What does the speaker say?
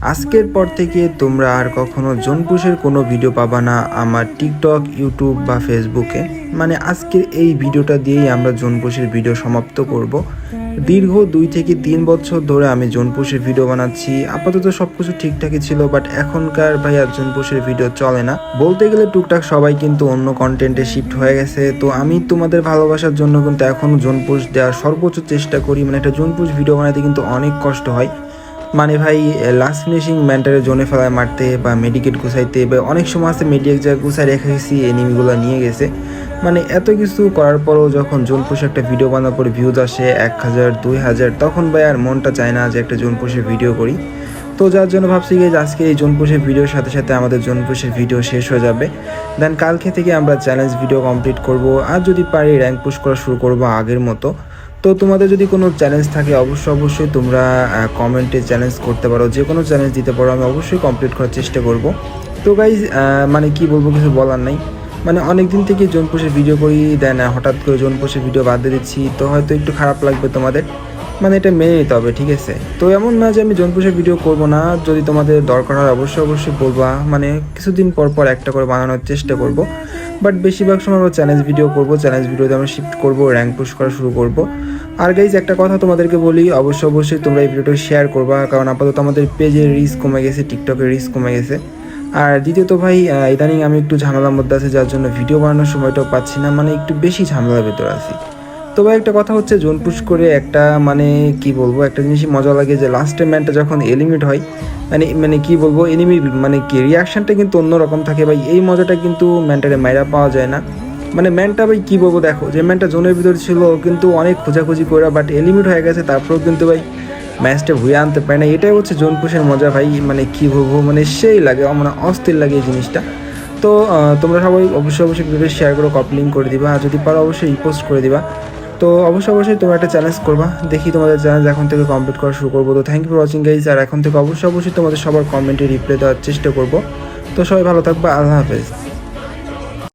আজকের পর থেকে তোমরা আর কখনো জোনপুশের কোনো ভিডিও পাবা না আমার টিকটক, ইউটিউব বা ফেসবুকে। মানে আজকের এই ভিডিওটা দিয়েই আমরা জোনপুশের ভিডিও সমাপ্ত করব। দীর্ঘ 2 থেকে 3 বছর ধরে আমি জোনপুশের ভিডিও বানাচ্ছি। আপাতত সব কিছু ঠিকঠাকই ছিল, বাট এখনকার ভাইয়া জোনপুশের ভিডিও চলে না। বলতে গেলে টুকটাক সবাই কিন্তু অন্য কন্টেন্টে শিফট হয়ে গেছে। তো আমি তোমাদের ভালোবাসার জন্য কিন্তু এখনও জোনপুশ দেওয়ার সর্বোচ্চ চেষ্টা করি। মানে একটা জোনপুশ ভিডিও বানাতে কিন্তু অনেক কষ্ট হয়। মানে ভাই লাস্ট ফিনিশিং ম্যান্টারে জোনে ফেলায় মারতে বা মেডিকেট গুছাইতে বা অনেক সময় আছে মেডিকেট যা গুছাই রেখে গেছি, এনিমিগুলো নিয়ে গেছে। মানে এত কিছু করার পরও যখন জোনপুষে একটা ভিডিও বানানোর পর ভিউজ আসে 1000 2000, তখন ভাই আর মনটা চায় না যে একটা জোনপুষে ভিডিও করি। তো যার জন্য ভাবছি যে আজকে এই জোনপুষের ভিডিওর সাথে সাথে আমাদের জোনপুষের ভিডিও শেষ হয়ে যাবে। দেন কালকে থেকে আমরা চ্যালেঞ্জ ভিডিও কমপ্লিট করব, আর যদি পারি র্যাঙ্ক পুশ করা শুরু করবো আগের মতো। তো তোমাদের যদি কোনো চ্যালেঞ্জ থাকে অবশ্যই তোমরা কমেন্টে চ্যালেঞ্জ করতে পারো, যে কোনো চ্যালেঞ্জ দিতে পারো, আমি অবশ্যই কমপ্লিট করার চেষ্টা করব। তো গাইজ মানে কি বলবো, কিছু বলার নাই। মানে অনেক দিন থেকে জোনপুষের ভিডিও করি, দেন হঠাৎ করে জোনপুষের ভিডিও বাদ দিয়ে দিচ্ছি, তো হয়তো একটু খারাপ লাগবে তোমাদের। মানে এটা মেনে নিতে হবে, ঠিক আছে? তো এমন না যে আমি জোনপুষের ভিডিও করব না, যদি তোমাদের দরকার হয় অবশ্যই বলবা। মানে কিছুদিন পর পর একটা করে বানানোর চেষ্টা করব, বাট বেশিরভাগ সময় আমরা চ্যালেঞ্জ ভিডিও করব। চ্যালেঞ্জ ভিডিওতে আমরা শিফট করব, র্যাঙ্ক পুশ করা শুরু করব। আর গাইজ একটা কথা তোমাদেরকে বলি, অবশ্যই তোমরা এই ভিডিওটা শেয়ার করবা, কারণ আপাতত আমাদের পেজের রিচ কমে গেছে, টিকটকের রিচ কমে গেছে। আর দ্বিতীয়ত ভাই ইদানিং আমি একটু ঝামেলার মধ্যে আছি, যার জন্য ভিডিও বানানোর সময়টাও পাচ্ছি না, মানে একটু বেশি ঝামেলার ভেতরে আছি। তো ভাই একটা কথা হচ্ছে, জোন পুশ করে একটা মানে কি বলবো, একটা জিনিসই মজা লাগে যে লাস্টের ম্যানটা যখন এলিমিট হয়, মানে মানে কি বলবো, এনিমির মানে কি রিয়াকশানটা কিন্তু অন্যরকম থাকে ভাই। এই মজাটা কিন্তু ম্যানটারে মাইরা পাওয়া যায় না। মানে ম্যানটা ভাই কী বলবো, দেখো যে ম্যানটা জোনের ভিতরে ছিল কিন্তু অনেক খোঁজাখুঁজি করে, বাট এলিমিট হয়ে গেছে, তারপরেও কিন্তু ভাই ম্যাচটা ঘুরে আনতে পারে না। এটাই হচ্ছে জোন পুশের মজা ভাই। মানে কী বলবো, মানে সেই লাগে, মানে অস্থির লাগে এই জিনিসটা। তো তোমরা সবাই অবশ্যই ভিডিও শেয়ার করে কপি লিঙ্ক করে দিবা, আর যদি পারো অবশ্যই রিপোস্ট করে দিবা। তো অবশ্যই তোমরা একটা চ্যালেঞ্জ করবা, দেখি তোমাদের চ্যালেঞ্জ এখন থেকে কমপ্লিট করা শুরু করবো। তো thank you for watching guys, আর এখন থেকে অবশ্যই তোমাদের সবার কমেন্টে রিপ্লাই দেওয়ার চেষ্টা করবো। তো সবাই ভালো থাকবা, আল্লাহ হাফেজ।